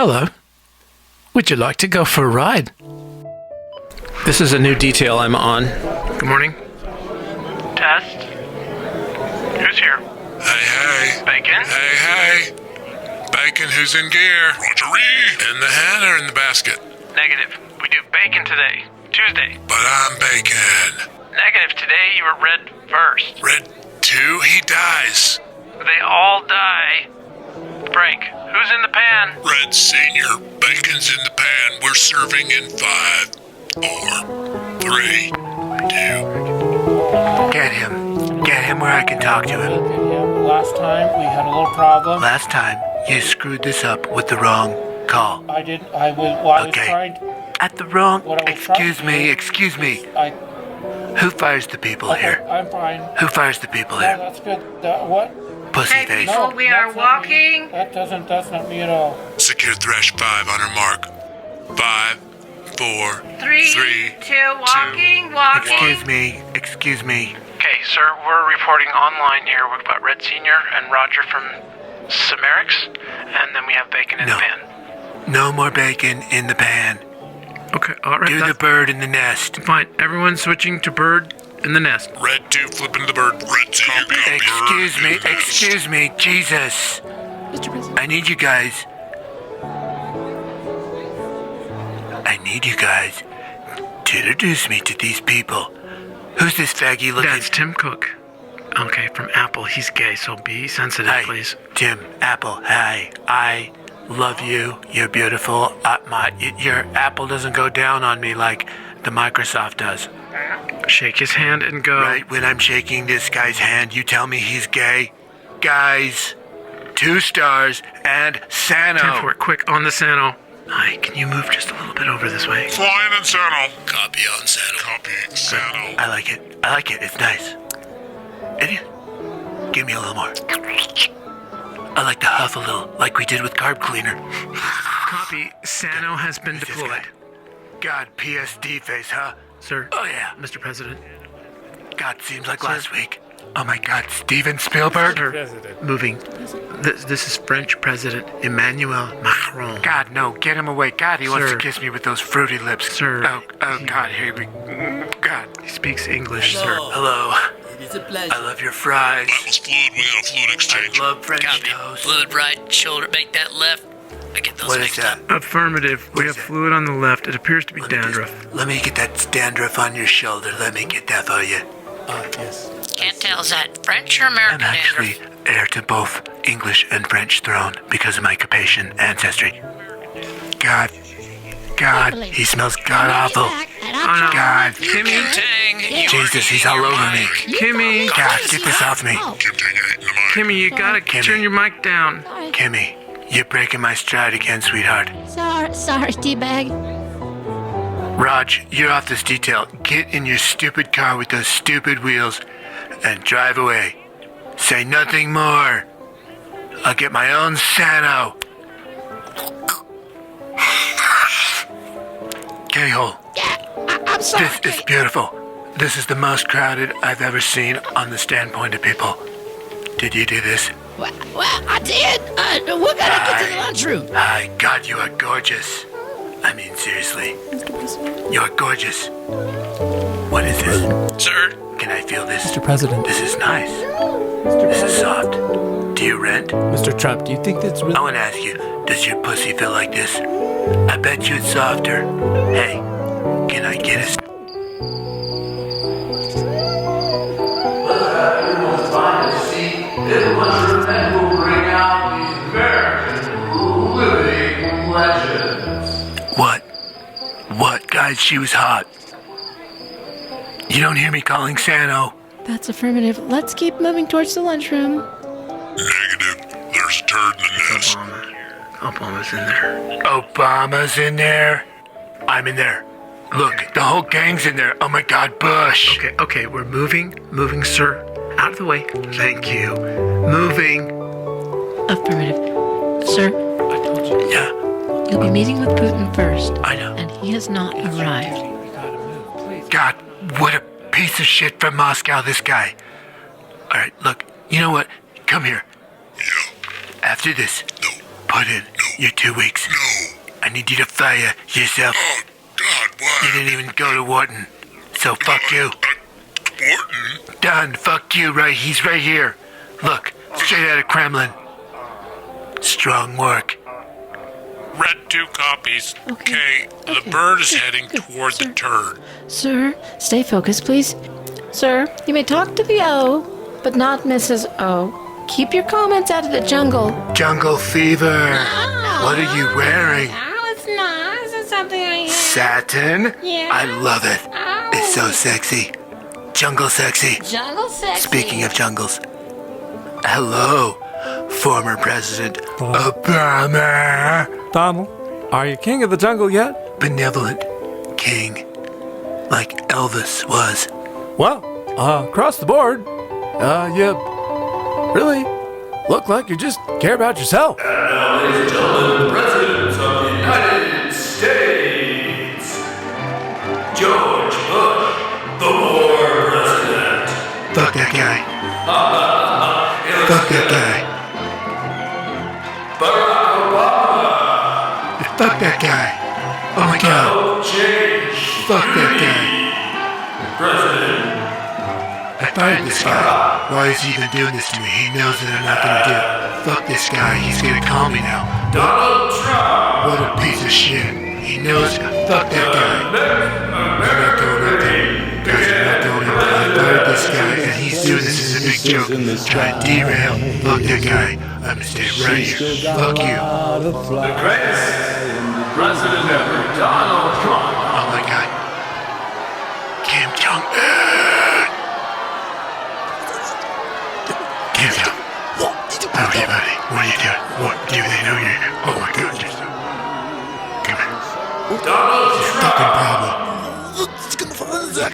Hello. Would you like to go for a ride? This is a new detail I'm on. Good morning. Test. Who's here? Hey. Bacon? Hey. Bacon, who's in gear? Roger. In the hen or in the basket? Negative. We do bacon today. Tuesday. But I'm bacon. Negative. Today you were red first. Red 2, he dies. They all die. Frank, who's in the pan? Red Senior, bacon's in the pan. We're serving in 5, 4, 3, 2. Get him where I can talk to him. Last time we had a little problem. Last time, you screwed this up with the wrong call. I did. I was Okay. trying. At the wrong... What I was trying to Excuse me. I. Who fires the people Okay, here? I'm fine. Who fires the people No, here? that's good. What? Pussy face. No, we are that's not me. walking. That's not me at all. Secure thresh 5 on her mark. 5, 4, 3, 2, walking. Excuse me. Okay, sir, we're reporting online here. We've got Red Senior and Roger from Samarix, and then we have bacon in No. the pan. No more bacon in the pan. Okay, alright. Do the bird in the nest. Fine. Everyone's switching to bird in the nest. Red 2, flipping the bird. Red Senior, Excuse me, Jesus. Mr. President. I need you guys to introduce me to these people. Who's this faggy looking... That's Tim Cook. Okay, from Apple. He's gay, so be sensitive, Hi, please. Tim, Apple, hi. I love you. You're beautiful. Your Apple doesn't go down on me like the Microsoft does. Shake his hand and go. Right when I'm shaking this guy's hand, you tell me he's gay. Guys, 2 stars and Time for Sano. it. Quick, on the Sano. Hi, can you move just a little bit over this way? Flying in Sano. Copy on Sano. Copy Sano. I like it. It's nice. Idiot. Give me a little more. I like to huff a little, like we did with carb cleaner. Copy. Sano has been Who's this deployed. God, PSD face, huh? Sir. Oh, yeah. Mr. President. God, seems like last week. Oh my God, Steven Spielberg? Sir, moving. This is French President Emmanuel Macron. God, no, get him away. God, he wants Sir. to kiss me with those fruity lips. Sir. Oh, God, here we... God. He speaks English, sir. Hello. It's a pleasure. I love your fries. That was fluid. We got a fluid exchange. I love French Copy. toast. Fluid right, shoulder, make that left. I get those What is mixed that? up. Affirmative. We have is it? fluid on the left. It appears to be dandruff. Let me get that dandruff on your shoulder. Let me get that for you. Yes. Can't tell, is that French or I'm American actually dandruff? heir to both English and French throne because of my Carpathian ancestry. God, he smells god-awful. Oh, no. God, Kim Tang, you Jesus, are he's eating all your over me. mic. Kimmy, God, get this off me. Kim Tang ain't in the mind. Kimmy, you gotta Kimmy. turn your mic down. Kimmy, you're breaking my stride again, sweetheart. Sorry, teabag. Raj, you're off this detail. Get in your stupid car with those stupid wheels and drive away. Say nothing more. I'll get my own Sano. K-hole. I'm sorry. This is beautiful. This is the most crowded I've ever seen on the standpoint of people. Did you do this? Well, I did. We're gonna get to the lunchroom. Hi, God, you are gorgeous. I mean, seriously. You're gorgeous. What is this? Sir, Can I feel this? Mr. President, This is nice. This is soft. Do you rent? Mr. Trump, do you think that's really... I want to ask you, does your pussy feel like this? I bet you it's softer. Hey, can I get it? What, guys? She was hot. You don't hear me calling Sano. That's affirmative. Let's keep moving towards the lunchroom. Negative. There's a turd in the nest. Obama's in there. Obama's in there. I'm in there. Look, the whole gang's in there. Oh my God, Bush. Okay, we're moving, sir. Out of the way. Thank you. Moving. Affirmative. Sir, Yeah, you'll be meeting with Putin first, I know. and he has not arrived. God, what a piece of shit from Moscow, this guy. All right, look, you know what? Come here. Yeah. After this, No. put in You're 2 weeks. No. I need you to fire yourself. Oh, God, why? You didn't even go to Wharton. So fuck you. Wharton? Done. Fuck you, right? He's right here. Look, straight out of Kremlin. Strong work. Read 2 copies. Okay, the bird is heading toward the turd. Sir, stay focused, please. Sir, you may talk to the O, but not Mrs. O. Keep your comments out of the jungle. Jungle fever. What are you wearing? No, it's not. This is something I have. Satin? Yeah. I love it. Ow. It's so sexy. Jungle sexy. Jungle sexy. Speaking of jungles. Hello, former President Obama. Donald, are you king of the jungle yet? Benevolent king. Like Elvis was. Well, across the board, you really look like you just care about yourself. Ladies and gentlemen, President of the United States, George Bush, the war president. Fuck that guy. Fuck that guy. Barack Obama. Fuck that guy. Oh my god. Change. Fuck that guy. President. I fired this guy. Why is he even doing this to me? He knows that I'm not gonna do it. Fuck this guy. He's gonna call me now. Donald Trump. What a piece of shit. He knows. Fuck that guy. I'm not going up there. Guys, I'm not going up there. I fired this guy and he's doing this as a big joke. Trying to derail. Fuck that guy. I'm gonna stay right here. Fuck you. The greatest president ever, Donald Trump. Oh my god. Kim Jong-un. Kim Jong. How are you, buddy? What are you doing? What do they know you're here? Oh my god, you're so... Come here. Donald Trump. Fucking problem.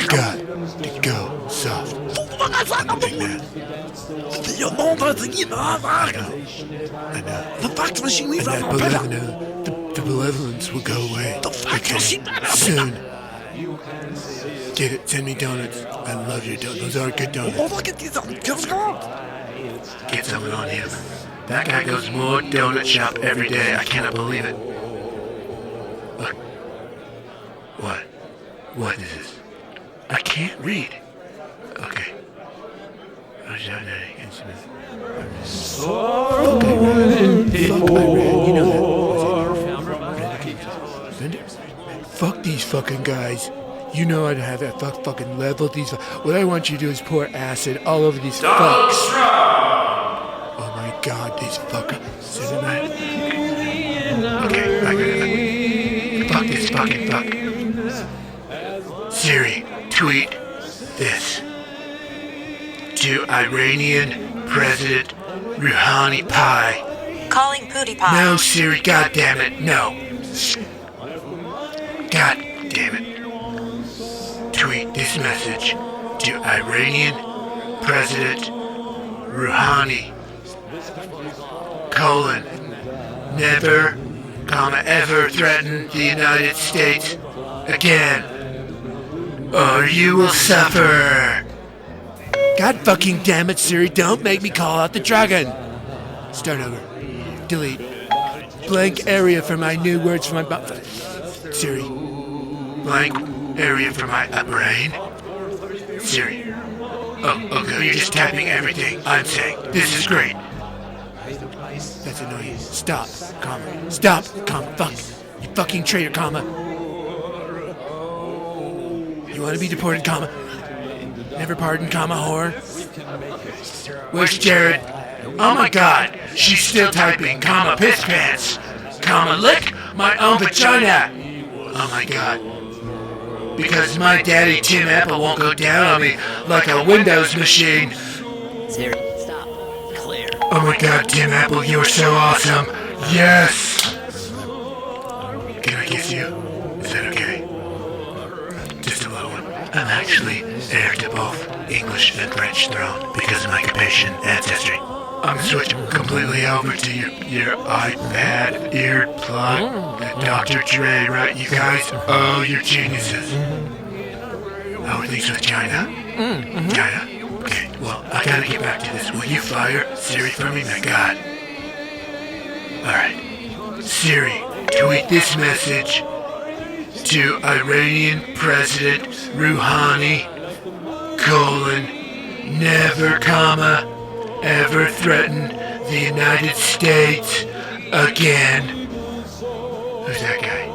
God, to go soft. Don't think that. I know. And the malevolence will go away. Okay. Soon. Get it. Send me donuts. I love your donuts. Those are good donuts. Get something on him. That guy goes more donut shop every day. I cannot believe it. Look. What? What is this? I can't read. Okay. Fuck these fucking guys. You know how to have that fucking level. What I want you to do is pour acid all over these fucks. Oh my god, these fucking cinnamon. Okay, I got it. Fuck this fucking fuck. Siri, tweet this. To Iranian President Rouhani Pie. Calling Pootie Pie. No, Siri, goddammit, no. God damn it. Tweet this message to Iranian President Rouhani. Never, ever threaten the United States again. Or you will suffer. God fucking damn it, Siri, don't make me call out the dragon. Start over. Delete. Blank area for my new words for my Siri. Blank area for my brain. Siri. Oh, okay, you're just typing everything I'm saying. This is great. That's annoying. Stop, comma. Stop, comma. Fuck. You fucking traitor, comma. You want to be deported, comma. Never pardon, comma, whore. Where's Jared? Oh my god, she's still typing, comma, piss pants, comma, lick my own vagina. Oh my god. Because my daddy Tim Apple won't go down on me like a Windows machine. Siri, stop. Clear. Oh my god, Tim Apple, you are so awesome. Yes. Can I kiss you? Is that okay? Just a little one. I'm actually heir to both English and French throne because of my Capetian ancestry. I'm switching completely over to your iPad earplug. Dr. Dre, right? You guys, oh, you're geniuses. How are things with China? China? Okay, well, I gotta get back to this. Will you fire Siri for me? My God. Alright. Siri, tweet this message to Iranian President Rouhani, never, ever threaten the United States again. Who's that guy?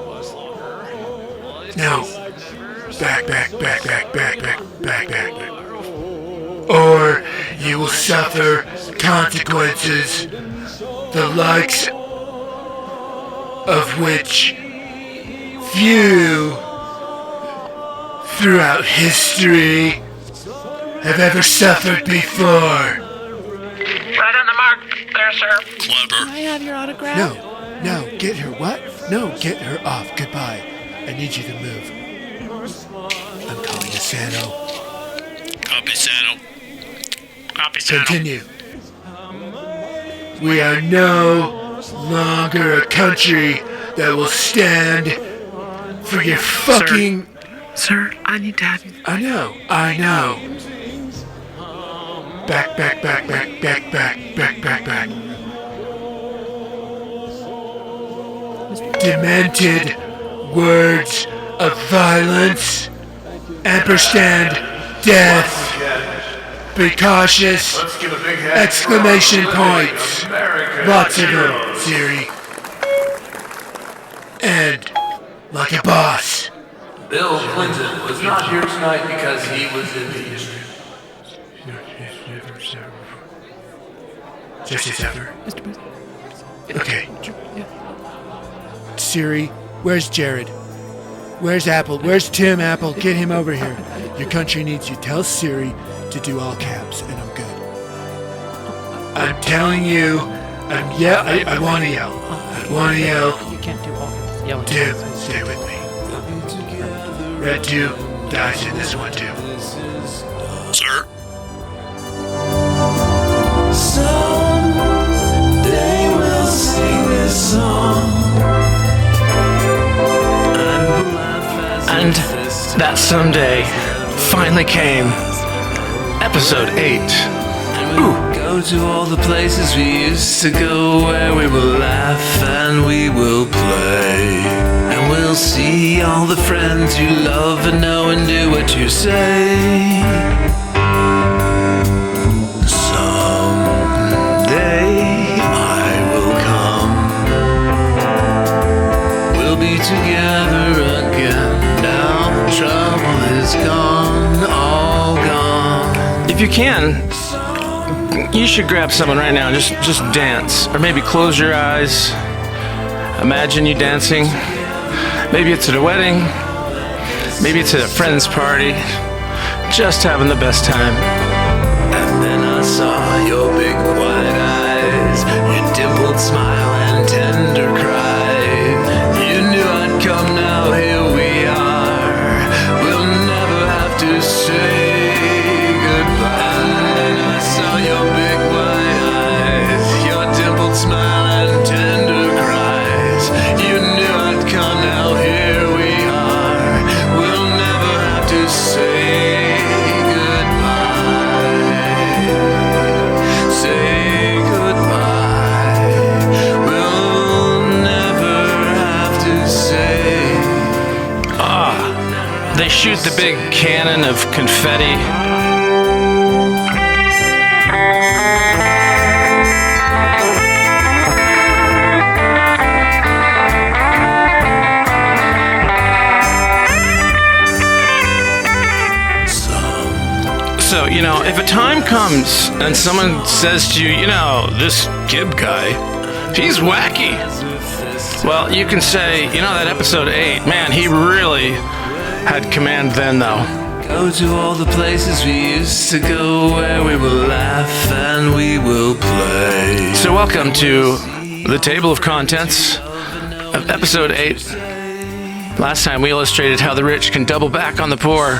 No. Back. Or you will suffer consequences, the likes of which few throughout history have ever suffered before. Right on the mark there, sir. Clever. I have your autograph? No, get her what? No, get her off. Goodbye. I need you to move. I'm calling Asano. Copy, Sano. Copy, Sano. Continue. We are no longer a country that will stand for your fucking... Sir, I need to have you. I know. Back. Demented words of violence, ampersand, death. Be cautious! Exclamation points! Lots of them, Siri. And like a boss. Bill Clinton was not here tonight because he was in the Just ever. Okay. Siri, where's Jared? Where's Apple? Where's Tim Apple? Get him over here. Your country needs you. Tell Siri to do all caps, and I'm good. I'm telling you, I want to yell. You can't do all yelling. Tim, stay with me. Red 2 dies in this one too. Sir? Someday we'll sing this song. And that someday finally came. Episode 8. Go to all the places we used to go, where we will laugh and we will play, and we'll see all the friends you love and know and do what you say. Someday I will come. We'll be together again. Now trouble is gone, all gone. If you can, you should grab someone right now. Just dance. Or maybe close your eyes. Imagine you dancing. Maybe it's at a wedding. Maybe it's at a friend's party. Just having the best time. And then I saw your big white eyes, your dimpled smile and tender cry. You knew I'd come, now here we are. We'll never have to say goodbye. And I saw your big white eyes, your dimpled smile and tender cries. You knew I'd come, now here we are. We'll never have to say they shoot the big cannon of confetti. So, if a time comes and someone says to you, this Gibb guy, he's wacky. Well, you can say, that episode 8, man, he really had command then, though. Go to all the places we used to go, where we will laugh and we will play. So welcome to the table of contents of episode 8. Last time we illustrated how the rich can double back on the poor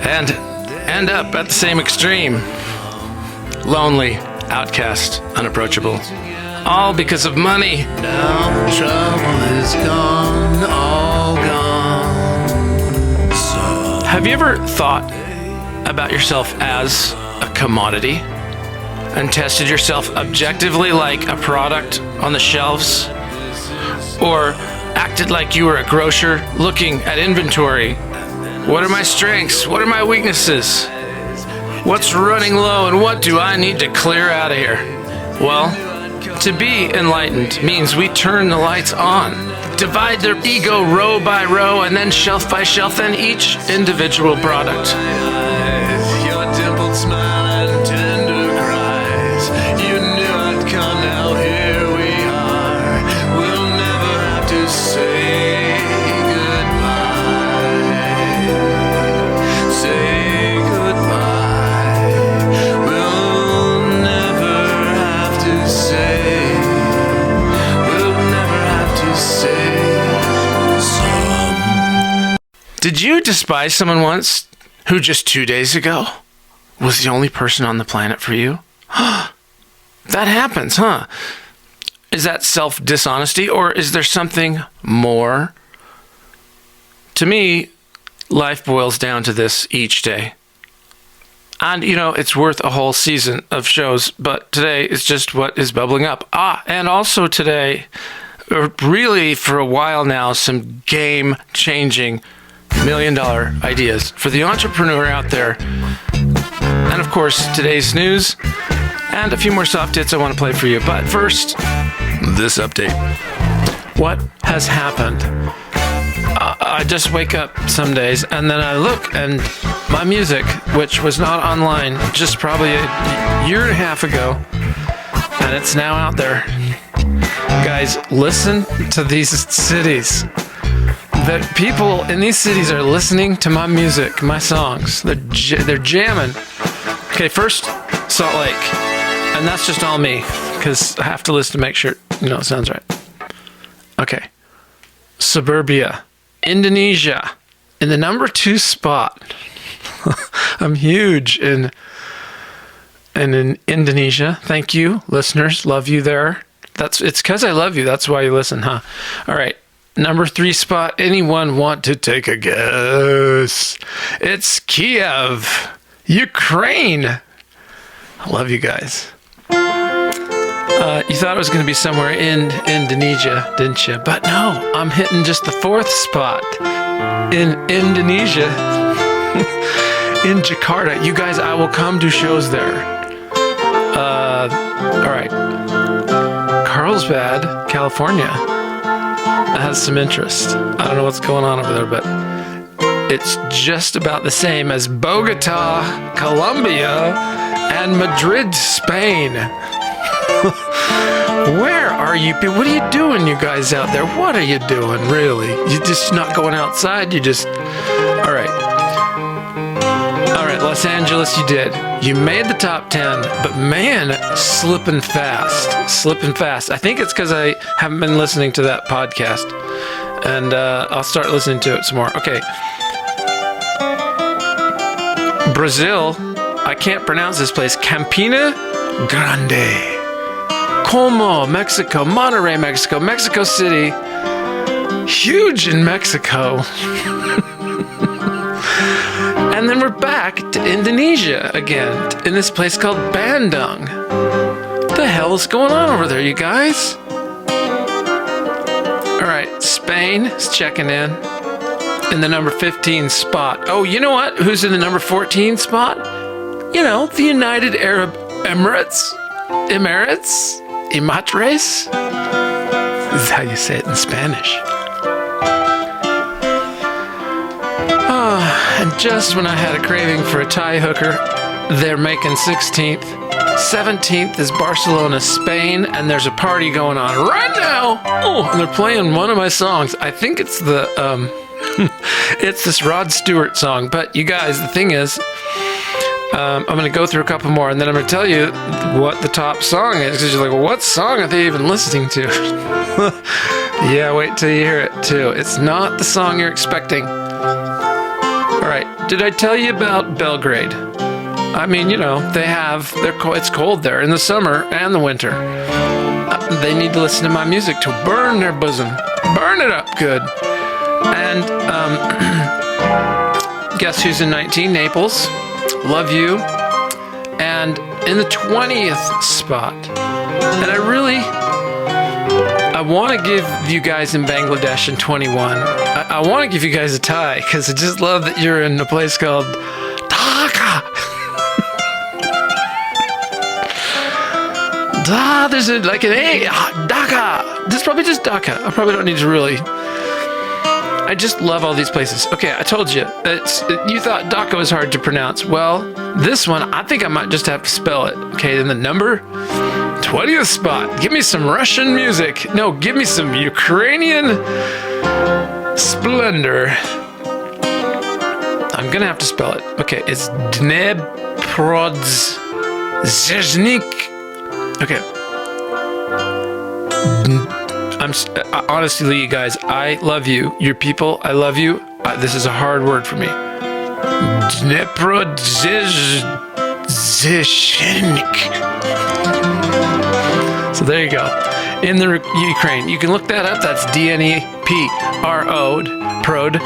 and end up at the same extreme. Lonely, outcast, unapproachable. All because of money. Now trouble is gone, all gone. Have you ever thought about yourself as a commodity and tested yourself objectively like a product on the shelves? Or acted like you were a grocer looking at inventory. What are my strengths? What are my weaknesses? What's running low and what do I need to clear out of here? Well, to be enlightened means we turn the lights on, divide their ego row by row, and then shelf by shelf, and each individual product. Your dimpled smile and tender cries. You knew I'd come, now here we are. We'll never have to say goodbye. Say goodbye. We'll never have to say. We'll never have to say. Did you despise someone once who just 2 days ago was the only person on the planet for you? That happens, huh? Is that self-dishonesty, or is there something more? To me, life boils down to this each day. And, it's worth a whole season of shows, but today is just what is bubbling up. And also today, or really for a while now, some game-changing $1 million ideas for the entrepreneur out there. And of course, today's news and a few more soft hits I want to play for you. But first, this update. What has happened? I just wake up some days and then I look and my music, which was not online just probably a year and a half ago, and it's now out there. Guys, listen to these cities. That people in these cities are listening to my music, my songs. They're jamming. Okay, first, Salt Lake. And that's just all me, because I have to listen to make sure, it sounds right. Okay. Suburbia. Indonesia. In the number 2 spot. I'm huge in Indonesia. Thank you, listeners. Love you there. It's because I love you. That's why you listen, huh? All right. Number 3 spot. Anyone want to take a guess? It's Kiev, Ukraine. I love you guys. You thought it was going to be somewhere in Indonesia, didn't you? But no, I'm hitting just the 4th spot in Indonesia, in Jakarta. You guys, I will come do shows there. All right. Carlsbad, California. That has some interest. I don't know what's going on over there, but it's just about the same as Bogota, Colombia, and Madrid, Spain. Where are you? What are you doing, you guys out there? What are you doing, really? You're just not going outside? All right, Los Angeles, you did. You made the top 10, but man, slipping fast. I think it's because I haven't been listening to that podcast, and I'll start listening to it some more. Okay. Brazil, I can't pronounce this place. Campina Grande. Como, Mexico. Monterrey, Mexico. Mexico City. Huge in Mexico. And then we're back to Indonesia again, in this place called Bandung. What the hell is going on over there, you guys? All right, Spain is checking in the number 15 spot. Oh, you know what? Who's in the number 14 spot? The United Arab Emirates. Imatres? This is how you say it in Spanish. And just when I had a craving for a Thai hooker, they're making 16th. 17th is Barcelona, Spain, and there's a party going on right now. Oh, and they're playing one of my songs. I think it's it's this Rod Stewart song. But you guys, the thing is, I'm going to go through a couple more, and then I'm going to tell you what the top song is, because you're like, well, what song are they even listening to? Yeah, wait till you hear it, too. It's not the song you're expecting. All right, did I tell you about Belgrade? I mean, it's cold there in the summer and the winter. They need to listen to my music to burn their bosom. Burn it up good. And guess who's in 19? Naples. Love you. And in the 20th spot. And I want to give you guys in Bangladesh in 21. I want to give you guys a tie because I just love that you're in a place called Dhaka. There's like an A. Dhaka. This is probably just Dhaka. I probably don't need to really. I just love all these places. Okay, I told you. You thought Dhaka was hard to pronounce. Well, this one, I think I might just have to spell it. Okay, then the number 20th spot. Give me some Russian music. No, give me some Ukrainian splendor. I'm gonna have to spell it. Okay, it's Dneprodzhezhnik. Okay. Honestly, you guys, I love you. Your people, I love you. This is a hard word for me. Dneprodzhezhnik. So there you go. In the Ukraine, you can look that up. That's DNEPRO, prod,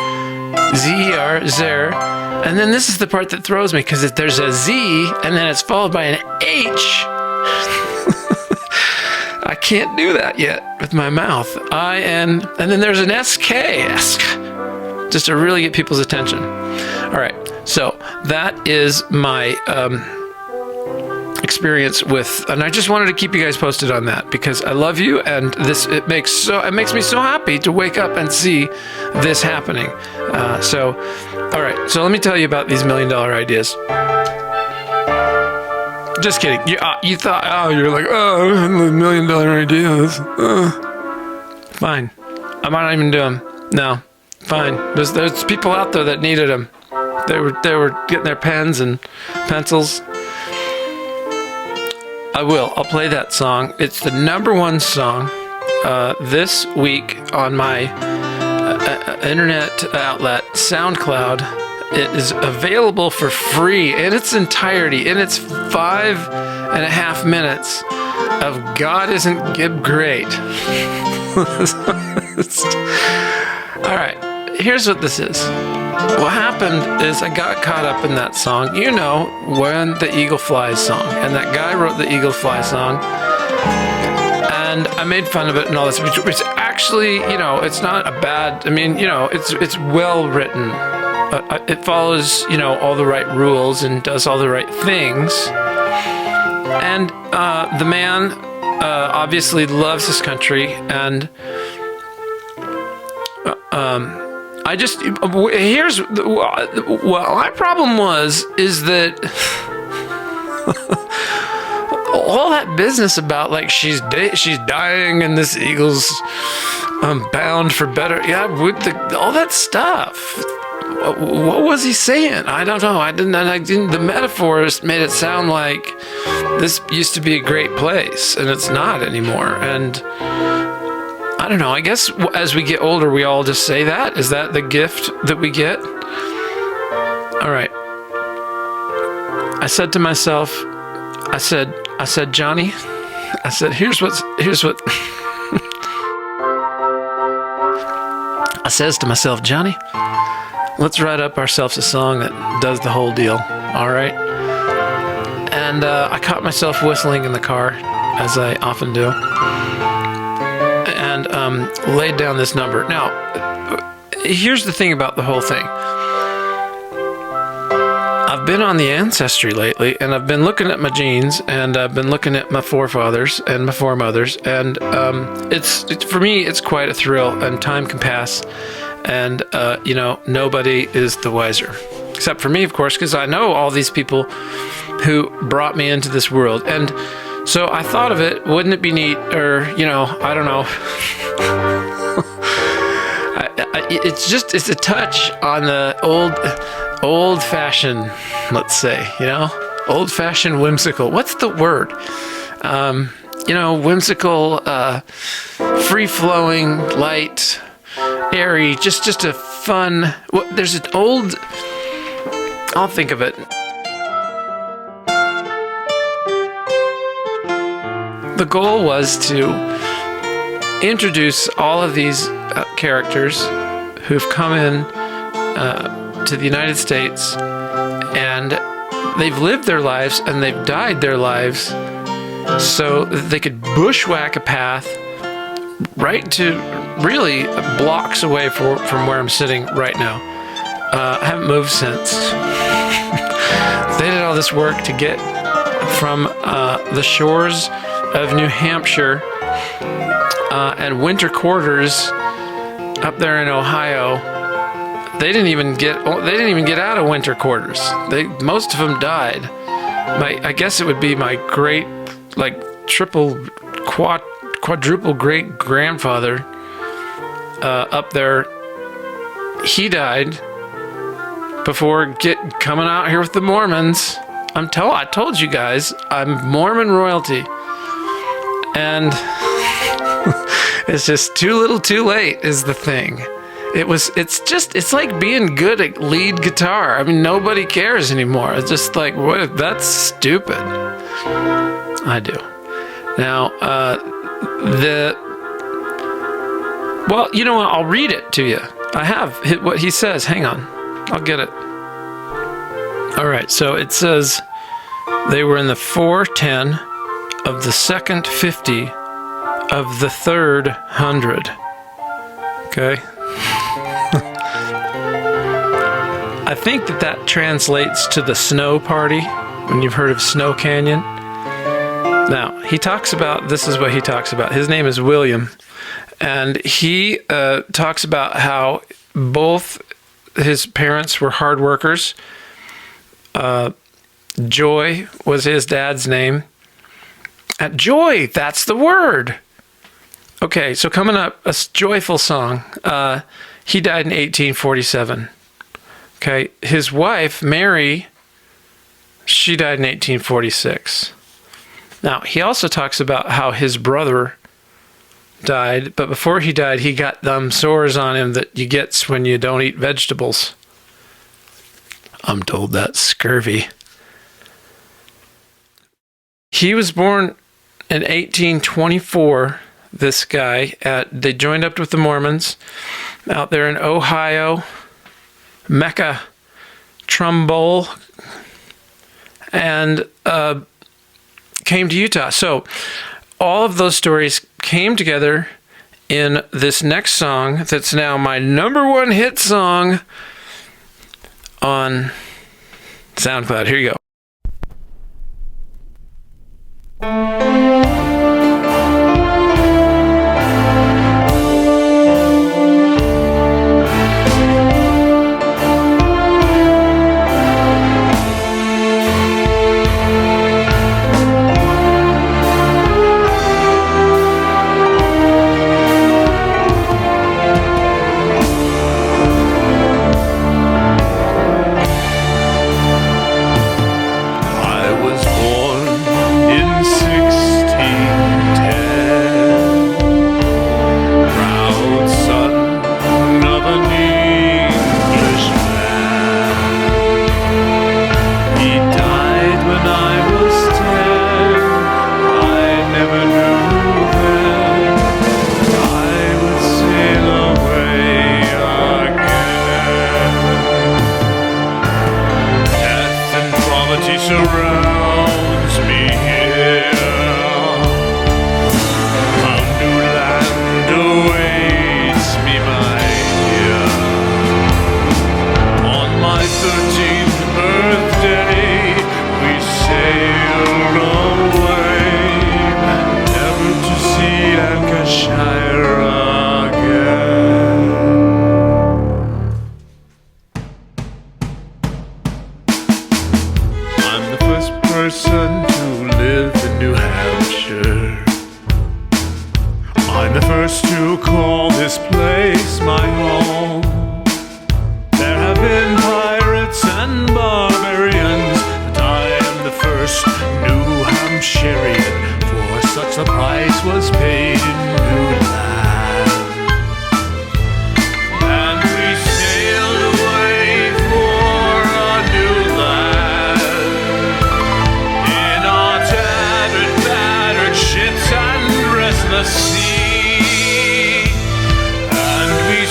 ZER, zer. And then this is the part that throws me because there's a Z and then it's followed by an H. I can't do that yet with my mouth. And then there's an SK, just to really get people's attention. All right, so that is my experience with, and I just wanted to keep you guys posted on that because I love you, and it makes me so happy to wake up and see this happening. All right, so let me tell you about these $1 million ideas. Just kidding. You thought, you're like, $1 million ideas. Fine. I might not even do them. No. Fine. There's people out there that needed them. They were getting their pens and pencils. I'll play that song. It's the #1 song this week on my internet outlet, SoundCloud. It is available for free in its entirety, in its 5.5 minutes of God Isn't Great. All right, here's what this is. What happened is I got caught up in that song. You know, When the Eagle Flies song. And that guy wrote the Eagle Fly song. And I made fun of it and all this, which actually, it's not a bad, it's well written. It follows, all the right rules and does all the right things. And the man obviously loves his country, and here's my problem is that all that business about like she's dying and this eagle's bound for better, all that stuff. What was he saying? I don't know. The metaphors made it sound like this used to be a great place, and it's not anymore. And I don't know. I guess as we get older, we all just say that. Is that the gift that we get? All right. I said to myself, I said, Johnny, I said, here's what. I says to myself, Johnny, let's write up ourselves a song that does the whole deal, all right? And I caught myself whistling in the car, as I often do, and laid down this number. Now, here's the thing about the whole thing. I've been on the Ancestry lately, and I've been looking at my genes, and I've been looking at my forefathers and my foremothers, and for me, it's quite a thrill, and time can pass. And, nobody is the wiser. Except for me, of course, because I know all these people who brought me into this world. And so I thought of it, wouldn't it be neat, or, I don't know. It's a touch on the old-fashioned, let's say, old-fashioned whimsical. What's the word? Whimsical, free-flowing, light, airy, just a fun. There's an old. I'll think of it. The goal was to introduce all of these characters who've come in to the United States, and they've lived their lives and they've died their lives so that they could bushwhack a path right to really blocks away from where I'm sitting right now. I haven't moved since. They did all this work to get from the shores of New Hampshire and winter quarters up there in Ohio. They didn't even get out of winter quarters. Most of them died. I guess it would be my great, like, quadruple great grandfather up there. He died before coming out here with the Mormons. I told you guys, I'm Mormon royalty. And it's just too little too late is the thing. It's like being good at lead guitar. I mean, nobody cares anymore. It's just like, what? That's stupid. I do. Now, well, you know what? I'll read it to you. I have what he says. Hang on. I'll get it. All right. So it says they were in the 410 of the second 50 of the third 100. Okay. I think that translates to the snow party, when you've heard of Snow Canyon. Now, this is what he talks about. His name is William, and he talks about how both his parents were hard workers. Joy was his dad's name. Joy, that's the word. Okay, so coming up, a joyful song. He died in 1847. Okay, his wife, Mary, she died in 1846. Now, he also talks about how his brother died, but before he died, he got them sores on him that you get when you don't eat vegetables. I'm told that's scurvy. He was born in 1824, this guy. They joined up with the Mormons out there in Ohio, Mecca, Trumbull, and came to Utah. So all of those stories came together in this next song that's now my #1 hit song on SoundCloud. Here you go. And we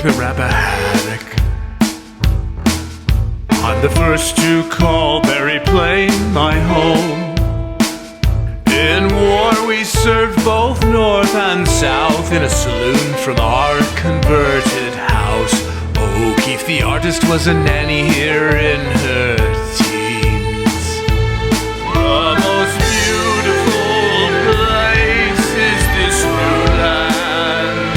the Rappahannock. I'm the first to call Berry Plain my home. In war we served both north and south in a saloon from our converted house. O'Keefe the artist was a nanny here in her teens. The most beautiful place is this new land.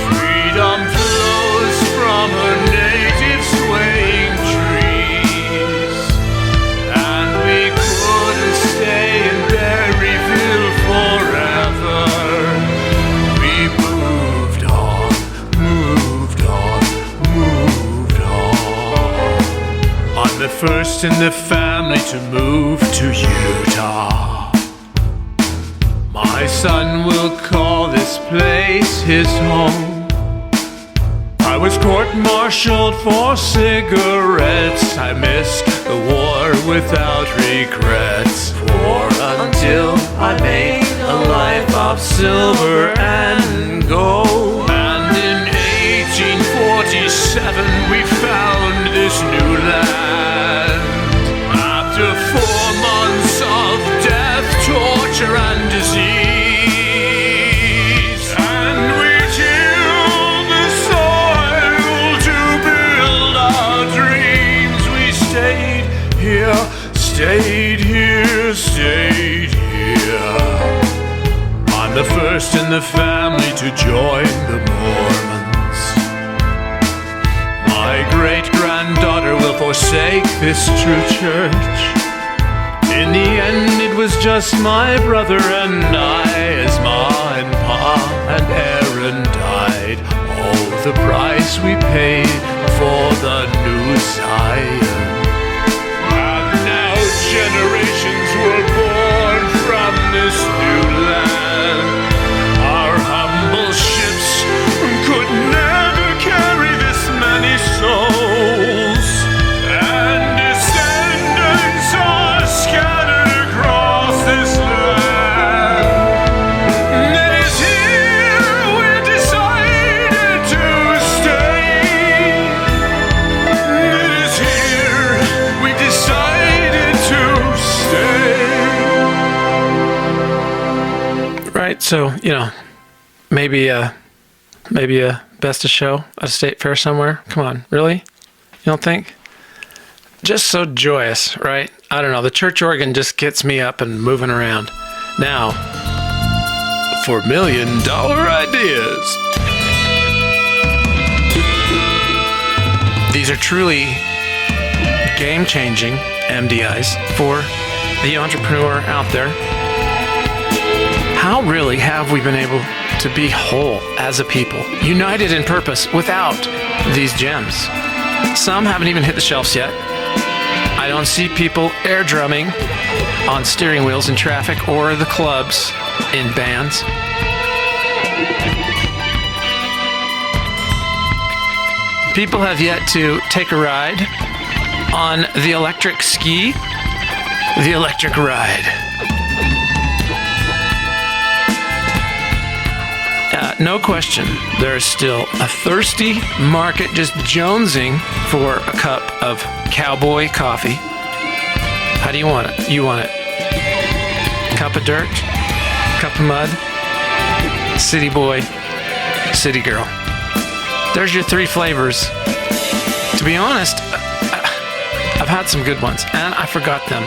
Freedom flows from her native swaying trees, and we couldn't stay in Berryville forever. We moved on, moved on, moved on. I'm the first in the family to move to Utah. My son will call this place his home. I was court-martialed for cigarettes. I missed the war without regrets. For until I made a life of silver and gold. And in 1847 we found this new land. After 4 months of death, torture and disease, and we tilled the soil to build our dreams. We stayed here, stayed here, stayed here. I'm the first in the family to join the Mormons. My great-granddaughter will forsake this true church. In the end, it was just my brother and I, as Ma and Pa and Aaron died. Oh, the price we paid for the new Zion. And now generations were born from this new land. Our humble ships could never carry this many souls, and descendants are scattered across this land. It is here we decided to stay. It is here we decided to stay. Right, so, maybe a best of show at a state fair somewhere. Come on, really? You don't think? Just so joyous, right? I don't know. The church organ just gets me up and moving around. Now, for $1 million ideas. These are truly game-changing MDIs for the entrepreneur out there. How really have we been able to be whole as a people, united in purpose without these gems? Some haven't even hit the shelves yet. I don't see people air drumming on steering wheels in traffic or the clubs in bands. People have yet to take a ride on the electric ski, the electric ride. No question, there is still a thirsty market just jonesing for a cup of cowboy coffee. How do you want it? You want it cup of dirt, cup of mud, city boy, city girl. There's your 3 flavors. To be honest, I've had some good ones, and I forgot them.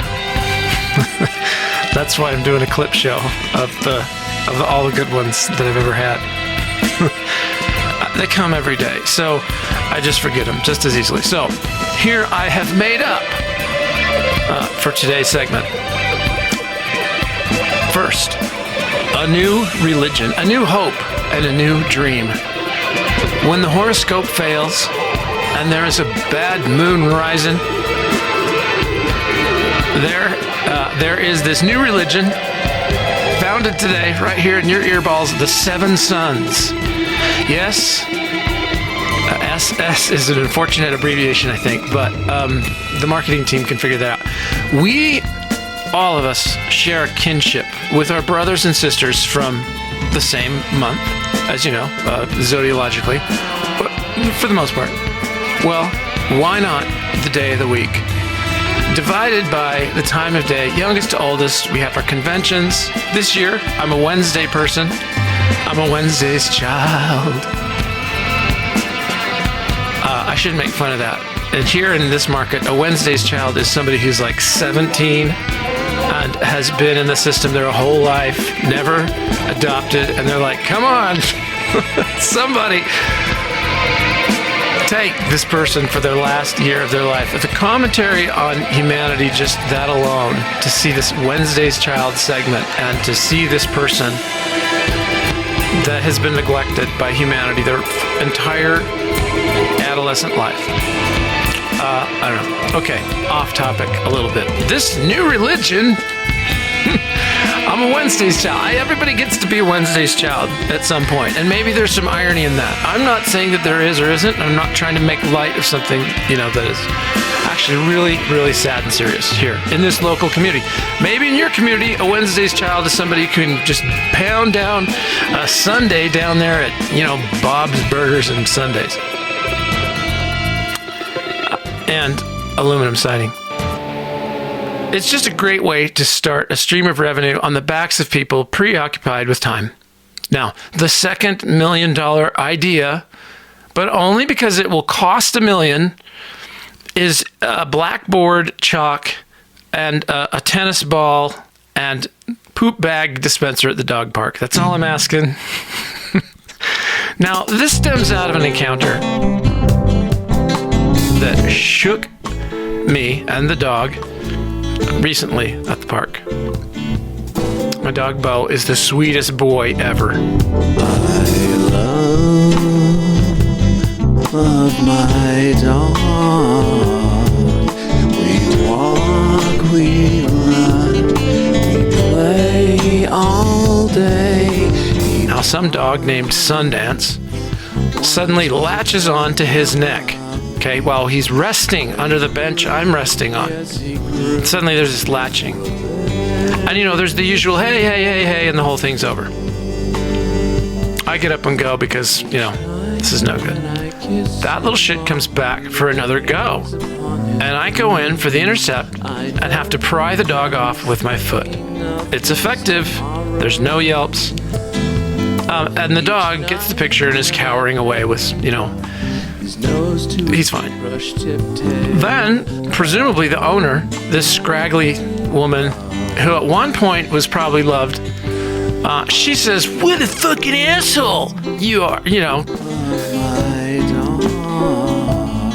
That's why I'm doing a clip show of all the good ones that I've ever had. They come every day, so I just forget them just as easily. So here I have made up for today's segment. First, a new religion, a new hope, and a new dream. When the horoscope fails and there is a bad moon rising, there is this new religion founded today right here in your earballs, the Seven Sons. Yes, SS is an unfortunate abbreviation, I think, but the marketing team can figure that out. We, all of us, share kinship with our brothers and sisters from the same month, as you know, zodiologically. But for the most part. Well, why not the day of the week? Divided by the time of day, youngest to oldest, we have our conventions. This year, I'm a Wednesday person. I'm a Wednesday's child. I should make fun of that. And here in this market, a Wednesday's child is somebody who's like 17 and has been in the system their whole life, never adopted, and they're like, come on, somebody take this person for their last year of their life. The commentary on humanity, just that alone, to see this Wednesday's Child segment and to see this person that has been neglected by humanity their entire adolescent life. I don't know. Okay, off topic a little bit. This new religion, I'm a Wednesday's child. Everybody gets to be a Wednesday's child at some point, and maybe there's some irony in that. I'm not saying that there is or isn't. I'm not trying to make light of something, that is actually really, really sad and serious here in this local community. Maybe in your community, a Wednesday's child is somebody who can just pound down a Sunday down there at, Bob's Burgers and Sundays. And aluminum siding. It's just a great way to start a stream of revenue on the backs of people preoccupied with time. Now, the second $1 million idea, but only because it will cost $1 million, is a blackboard, chalk, and a tennis ball and poop bag dispenser at the dog park. That's all I'm asking. Now, this stems out of an encounter that shook me and the dog recently at the park. My dog Bo is the sweetest boy ever. I love my dog. We walk, we run, we play all day. Now, some dog named Sundance suddenly latches on to his neck. Okay, while he's resting under the bench I'm resting on. Suddenly there's this latching. And there's the usual, hey, hey, hey, hey, and the whole thing's over. I get up and go because, this is no good. That little shit comes back for another go. And I go in for the intercept and have to pry the dog off with my foot. It's effective. There's no yelps. And the dog gets the picture and is cowering away with, he's fine. Then, presumably the owner, this scraggly woman, who at one point was probably loved, she says, what a fucking asshole you are,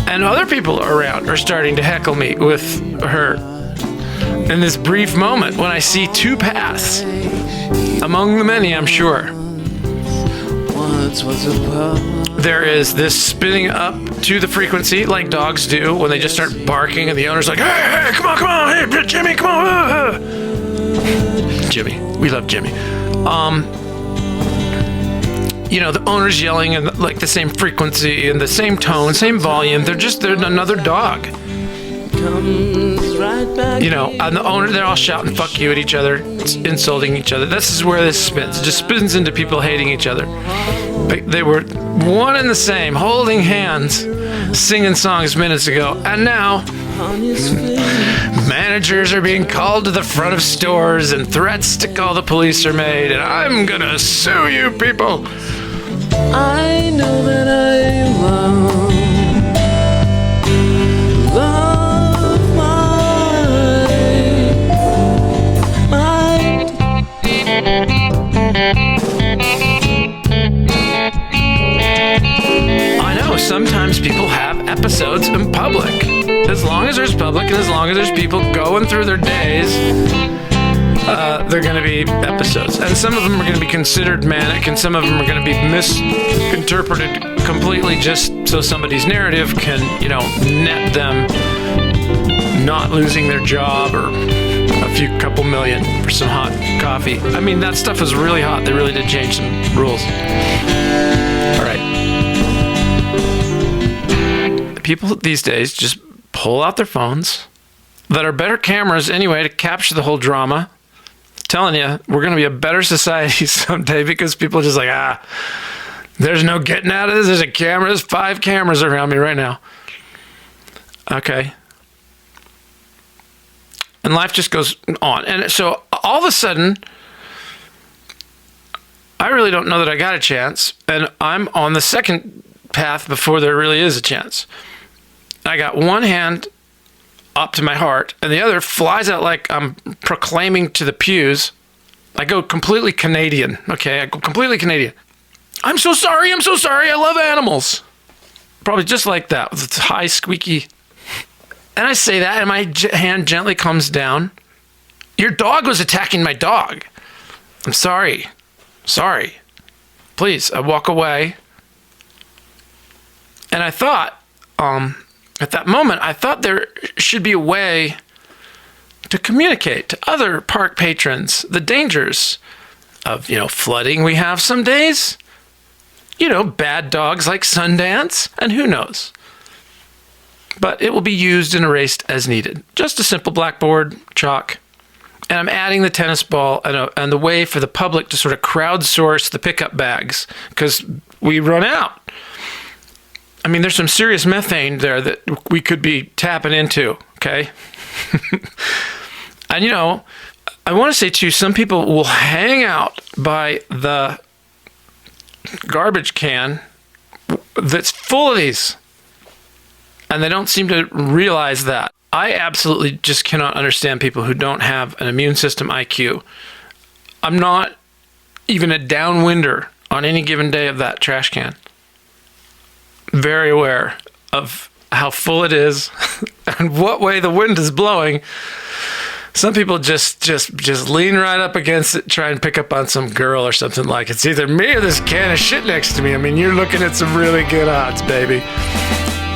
And other people around are starting to heckle me with her. In this brief moment when I see two paths, among the many, I'm sure. There is this spinning up to the frequency like dogs do when they just start barking and the owner's like, hey, come on, hey, Jimmy, come on. Jimmy, we love Jimmy. The owner's yelling in like the same frequency and the same tone, same volume. They're another dog. And the owner, they're all shouting fuck you at each other, insulting each other. This is where this spins. It just spins into people hating each other. They were one and the same, holding hands, singing songs minutes ago. And now, managers are being called to the front of stores and threats to call the police are made. And I'm gonna sue you people. I know that I love sometimes people have episodes in public. As long as there's public and as long as there's people going through their days, they're going to be episodes. And some of them are going to be considered manic, and some of them are going to be misinterpreted completely just so somebody's narrative can, net them not losing their job or a couple million for some hot coffee. I mean, that stuff is really hot. They really did change some rules. All right. People these days just pull out their phones that are better cameras anyway to capture the whole drama. I'm telling you, we're going to be a better society someday because people are just like, There's no getting out of this. There's a camera. There's 5 cameras around me right now. Okay. And life just goes on. And so all of a sudden, I really don't know that I got a chance. And I'm on the second path before there really is a chance. I got one hand up to my heart, and the other flies out like I'm proclaiming to the pews. I go completely Canadian. Okay, I go completely Canadian. I'm so sorry, I love animals. Probably just like that, with its high, squeaky. And I say that, and my hand gently comes down. Your dog was attacking my dog. I'm sorry. Sorry. Please, I walk away. And I thought, at that moment, I thought there should be a way to communicate to other park patrons the dangers of, flooding we have some days. Bad dogs like Sundance, and who knows. But it will be used and erased as needed. Just a simple blackboard, chalk. And I'm adding the tennis ball and the way for the public to sort of crowdsource the pickup bags, because we run out. I mean, there's some serious methane there that we could be tapping into, okay? And, I want to say, too, some people will hang out by the garbage can that's full of these, and they don't seem to realize that. I absolutely just cannot understand people who don't have an immune system IQ. I'm not even a downwinder on any given day of that trash can. Very aware of how full it is and what way the wind is blowing. Some people just lean right up against it, try and pick up on some girl or something like it's either me or this can of shit next to me. I mean, you're looking at some really good odds, baby.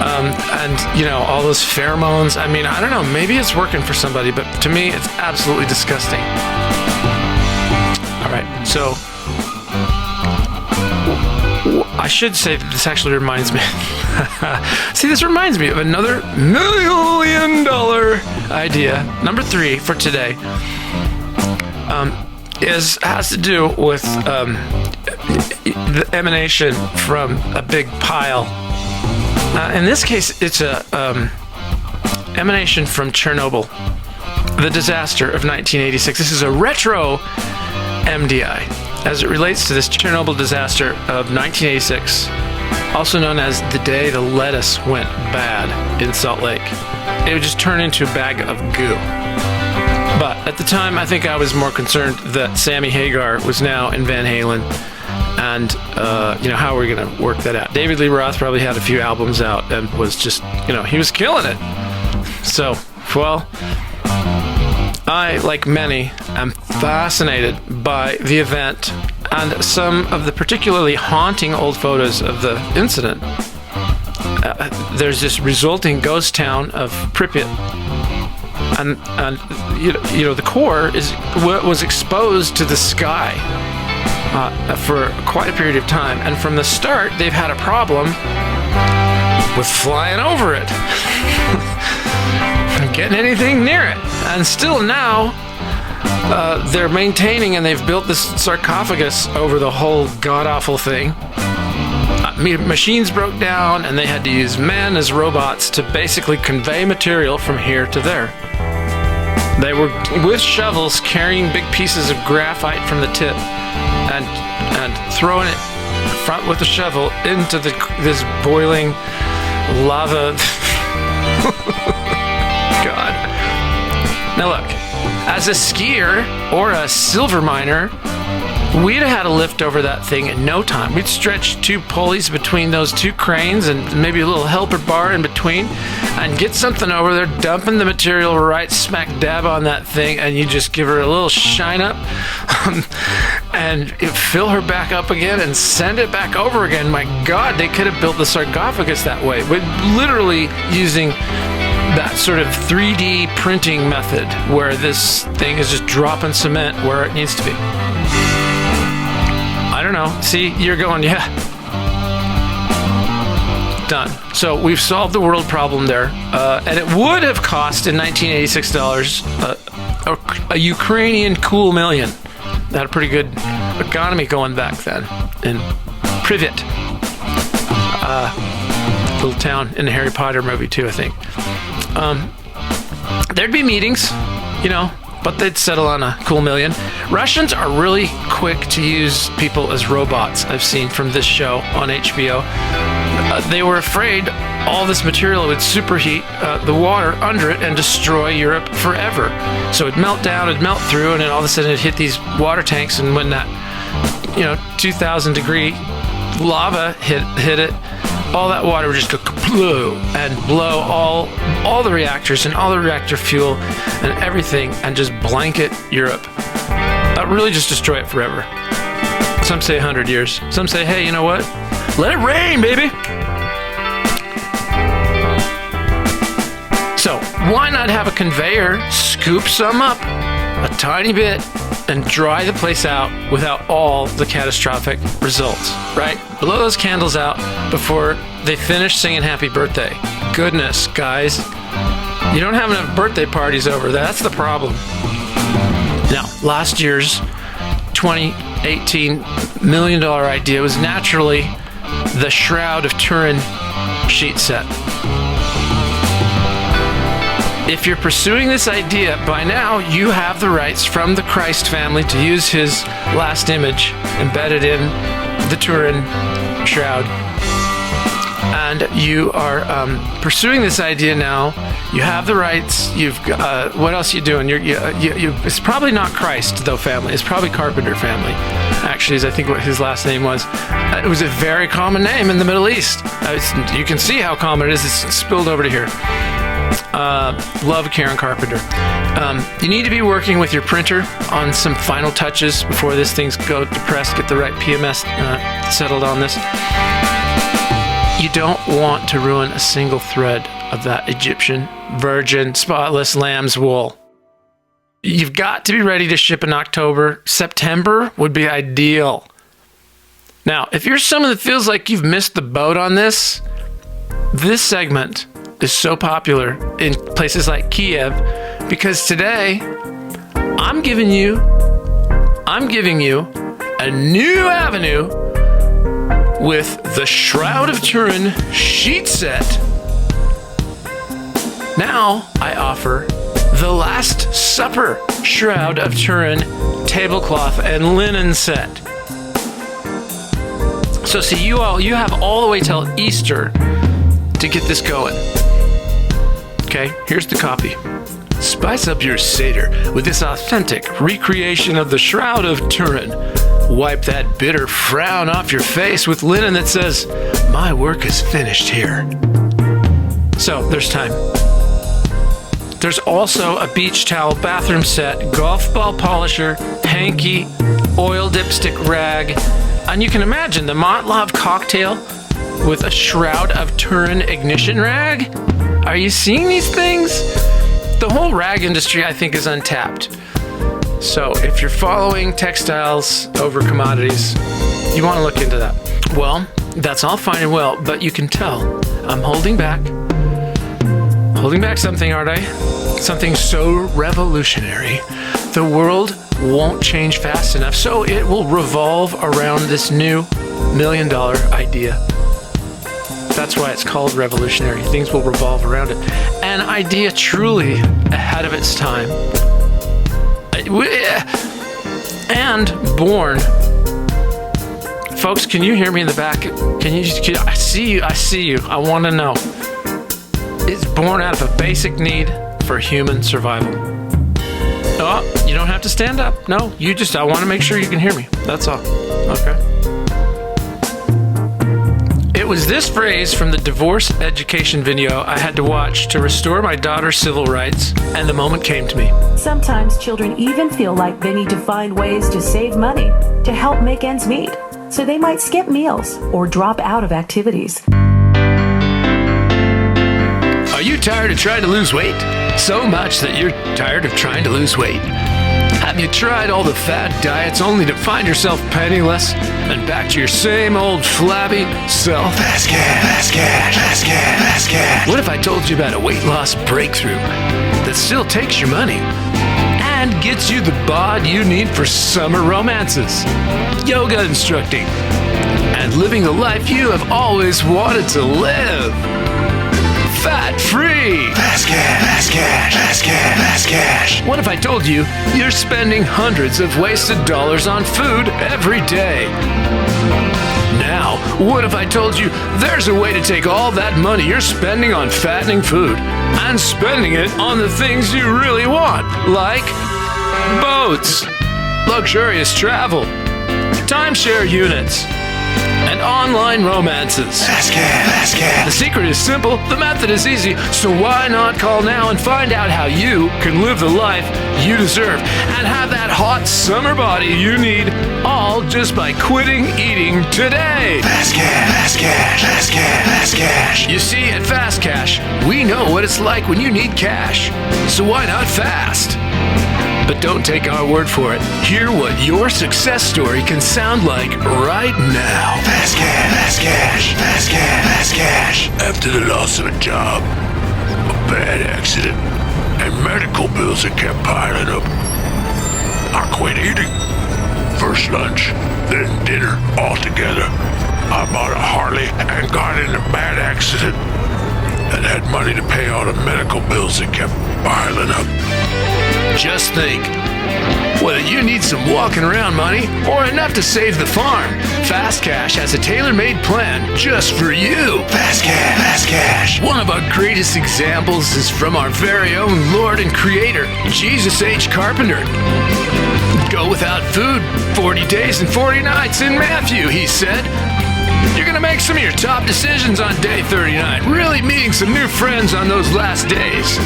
And, all those pheromones. I mean, I don't know. Maybe it's working for somebody, but to me, it's absolutely disgusting. All right. So I should say that this actually reminds me. See, this reminds me of another $1 million idea. Number 3 for today has to do with the emanation from a big pile. In this case, it's a emanation from Chernobyl, the disaster of 1986. This is a retro MDI as it relates to this Chernobyl disaster of 1986, also known as the day the lettuce went bad in Salt Lake. It would just turn into a bag of goo. But at the time, I think I was more concerned that Sammy Hagar was now in Van Halen. And, how are we going to work that out? David Lee Roth probably had a few albums out and was just, he was killing it. So, well, I, like many, am fascinated by the event and some of the particularly haunting old photos of the incident. There's this resulting ghost town of Pripyat. And the core was exposed to the sky for quite a period of time. And from the start, they've had a problem with flying over it. Getting anything near it. And still now, they're maintaining, and they've built this sarcophagus over the whole god-awful thing. Machines broke down, and they had to use men as robots to basically convey material from here to there. They were with shovels carrying big pieces of graphite from the tip and throwing it front with the shovel into this boiling lava. God. Now look, as a skier or a silver miner, we'd have had a lift over that thing in no time. We'd stretch 2 pulleys between those 2 cranes and maybe a little helper bar in between and get something over there, dumping the material right smack dab on that thing, and you just give her a little shine up and fill her back up again and send it back over again. My God, they could have built the sarcophagus that way, with literally using that sort of 3D printing method where this thing is just dropping cement where it needs to be. I don't know. See, you're going, yeah. Done. So we've solved the world problem there. And it would have cost in $1986 a Ukrainian cool million. They had a pretty good economy going back then in Privet. Little town in the Harry Potter movie too, I think. There'd be meetings, but they'd settle on a cool million. Russians are really quick to use people as robots, I've seen from this show on HBO. They were afraid all this material would superheat the water under it and destroy Europe forever. So it'd melt down, it'd melt through, and then all of a sudden it'd hit these water tanks, and when that 2,000 degree lava hit it, all that water would just go kabloo and blow all the reactors and all the reactor fuel and everything and just blanket Europe. Really just destroy it forever. Some say 100 years. Some say, hey, you know what? Let it rain, baby! So why not have a conveyor scoop some up a tiny bit and dry the place out without all the catastrophic results, right? Blow those candles out before they finish singing happy birthday. Goodness, guys. You don't have enough birthday parties over there. That's the problem. Now, last year's 2018 $1 million idea was naturally the Shroud of Turin sheet set. If you're pursuing this idea, by now you have the rights from the Christ family to use his last image embedded in the Turin Shroud. And you are pursuing this idea now. You have the rights. You've what else are you doing? It's probably not Christ, though, family. It's probably Carpenter family, actually, is I think what his last name was. It was a very common name in the Middle East. You can see how common it is. It's spilled over to here. Love Karen Carpenter. You need to be working with your printer on some final touches before this thing's go to press, get the right PMS settled on this. You don't want to ruin a single thread of that Egyptian, virgin, spotless lamb's wool. You've got to be ready to ship in October. September would be ideal. Now, if you're someone that feels like you've missed the boat on this segment is so popular in places like Kiev because today I'm giving you a new avenue with the Shroud of Turin sheet set. Now I offer the Last Supper Shroud of Turin tablecloth and linen set. So see, you have all the way till Easter to get this going. Okay, here's the copy. Spice up your Seder with this authentic recreation of the Shroud of Turin. Wipe that bitter frown off your face with linen that says, "My work is finished here." So, there's time. There's also a beach towel bathroom set, golf ball polisher, hanky, oil dipstick rag, and you can imagine the Motlov cocktail with a Shroud of Turin ignition rag. Are you seeing these things? The whole rag industry, I think, is untapped. So if you're following textiles over commodities, you want to look into that. Well, that's all fine and well, but you can tell I'm holding back something, aren't I? Something so revolutionary. The world won't change fast enough, so it will revolve around this new $1 million idea. That's why it's called revolutionary. Things will revolve around it. An idea truly ahead of its time. And born. Folks, can you hear me in the back? I see you. I want to know. It's born out of a basic need for human survival. Oh, you don't have to stand up. No, I want to make sure you can hear me. That's all. Okay. It was this phrase from the divorce education video I had to watch to restore my daughter's civil rights, and the moment came to me. Sometimes children even feel like they need to find ways to save money to help make ends meet, so they might skip meals or drop out of activities. Are you tired of trying to lose weight? So much that you're tired of trying to lose weight? Have you tried all the fad diets only to find yourself penniless and back to your same old flabby self? Fast cash. What if I told you about a weight loss breakthrough that still takes your money and gets you the bod you need for summer romances, yoga instructing, and living the life you have always wanted to live. Fat-free. Fast cash, fast cash, fast cash, fast cash. What if I told you you're spending hundreds of wasted dollars on food every day? Now, what if I told you there's a way to take all that money you're spending on fattening food and spending it on the things you really want, like boats, luxurious travel, timeshare units, and online romances. Fast cash, fast cash. The secret is simple, the method is easy, so why not call now and find out how you can live the life you deserve and have that hot summer body you need, all just by quitting eating today. Fast cash, fast cash, fast cash, fast cash. You see, at Fast Cash, we know what it's like when you need cash, so why not fast? But don't take our word for it. Hear what your success story can sound like right now. Fast cash, fast cash, fast cash, fast cash. After the loss of a job, a bad accident, and medical bills that kept piling up, I quit eating. First lunch, then dinner altogether. I bought a Harley and got in a bad accident and had money to pay all the medical bills that kept piling up. Just think, whether you need some walking around money or enough to save the farm, Fast Cash has a tailor-made plan just for you. Fast cash, fast cash. One of our greatest examples is from our very own Lord and Creator, Jesus H. Carpenter. Go without food 40 days and 40 nights in Matthew, he said. You're gonna make some of your top decisions on day 39, really meeting some new friends on those last days.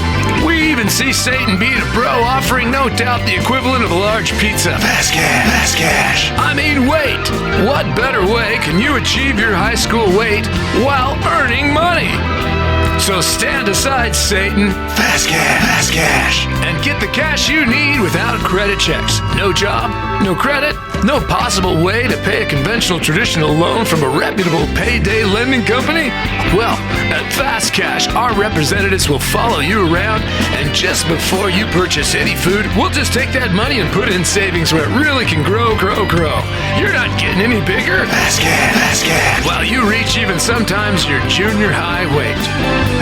We even see Satan beat a bro, offering no doubt the equivalent of a large pizza. Fast cash, fast cash. I mean, wait, what better way can you achieve your high school weight while earning money? So stand aside, Satan. Fast cash, fast cash. And get the cash you need without credit checks. No job, no credit, no possible way to pay a conventional traditional loan from a reputable payday lending company? Well, at Fast Cash, our representatives will follow you around, and just before you purchase any food, we'll just take that money and put it in savings where it really can grow. You're not getting any bigger. Fast cash, fast cash. While you reach even sometimes your junior high weight.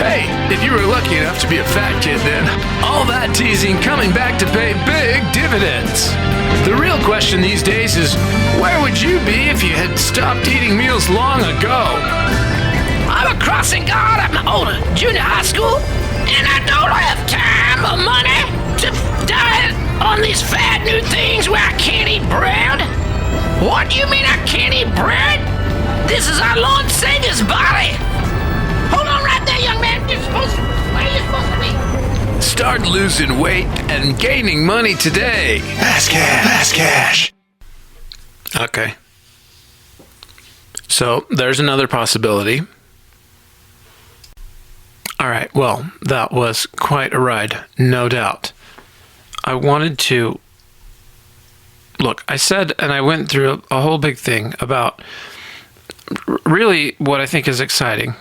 Hey, if you were lucky enough to be a fat kid then, all that teasing coming back to pay big dividends. The real question these days is, where would you be if you had stopped eating meals long ago? I'm a crossing guard at my old junior high school, and I don't have time or money to diet on these fat new things where I can't eat bread. What do you mean I can't eat bread? This is our Lord and Savior's body. Hold on right there, young man. Where are you supposed to be? Start losing weight and gaining money today. Fast cash, fast cash. Okay. So there's another possibility. All right, well, that was quite a ride, no doubt. I wanted to... Look, I said, and I went through a whole big thing about really what I think is exciting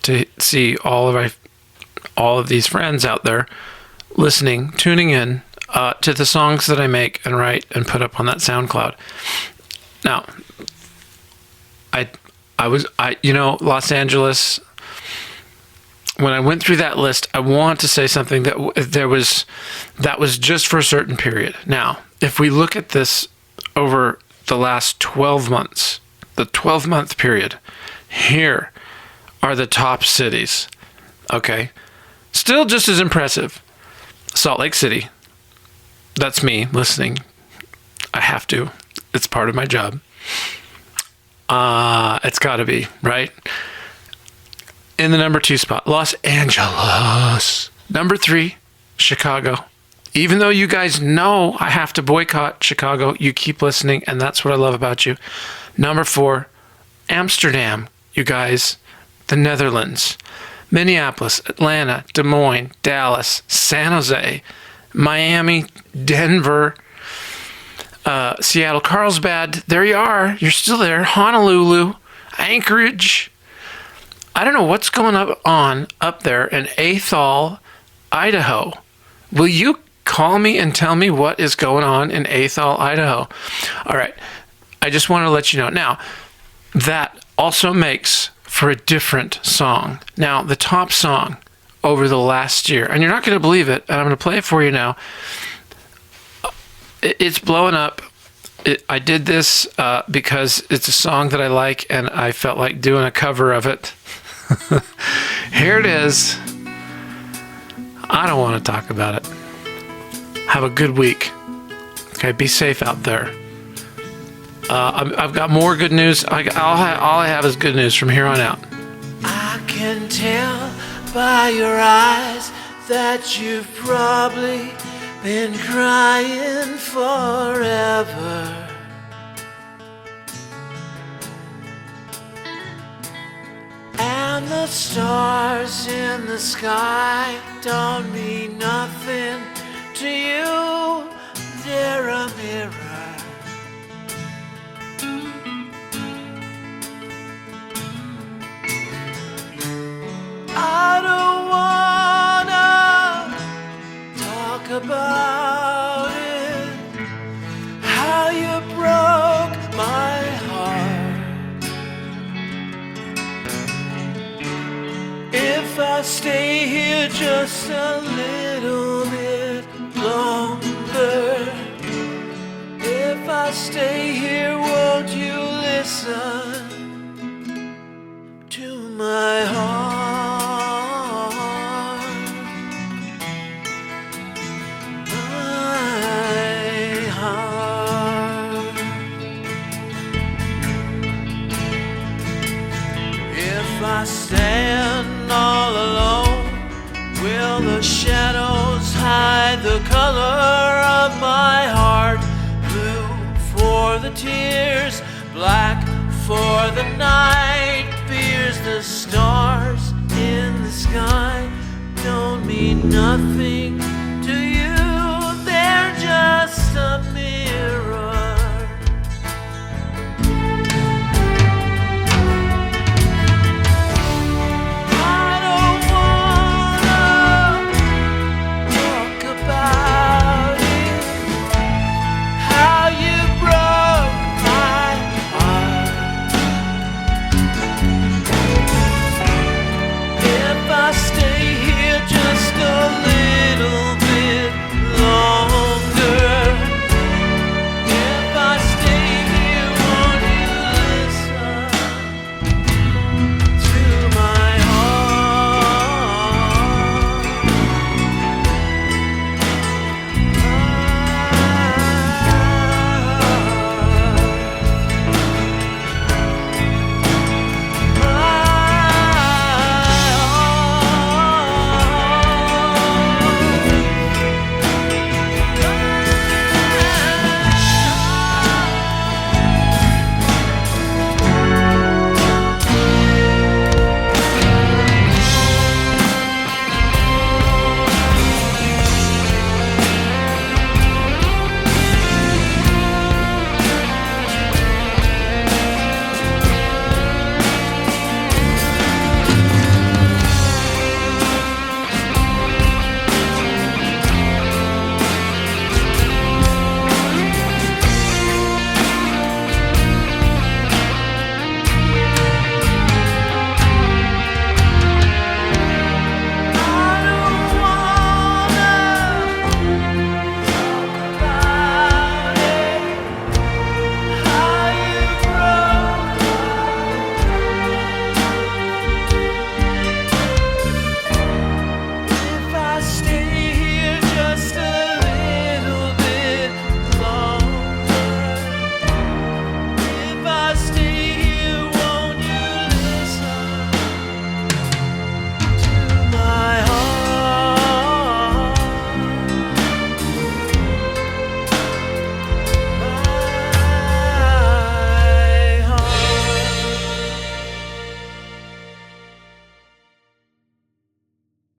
to see all of these friends out there listening, tuning in to the songs that I make and write and put up on that SoundCloud. Now, Los Angeles, when I went through that list, I want to say something that was just for a certain period. Now, if we look at this over the last 12 months, the 12-month period, here are the top cities. Okay? Still just as impressive. Salt Lake City. That's me listening. I have to. It's part of my job. It's got to be, right? In the number 2 spot, Los Angeles. Number 3, Chicago. Even though you guys know I have to boycott Chicago, you keep listening, and that's what I love about you. Number 4, Amsterdam, you guys. The Netherlands. Minneapolis, Atlanta, Des Moines, Dallas, San Jose, Miami, Denver, Seattle, Carlsbad. There you are. You're still there. Honolulu, Anchorage. I don't know what's going on up there in Athol, Idaho. Will you call me and tell me what is going on in Athol, Idaho? All right. I just want to let you know. Now, that also makes for a different song. Now, the top song over the last year, and you're not going to believe it, and I'm going to play it for you now. It's blowing up. I did this because it's a song that I like, and I felt like doing a cover of it. Here it is. I don't want to talk about it. Have a good week. Okay, be safe out there. I've got more good news. All I have is good news from here on out. I can tell by your eyes that you've probably been crying forever. And the stars in the sky don't mean nothing to you. They're a mirror. I don't wanna talk about it, how you broke my heart. If I stay here just a little bit longer, if I stay here, won't you listen to my heart? If I stand all alone, will the shadows hide the color of my heart? Blue for the tears, black for the night, fears the stars in the sky don't mean nothing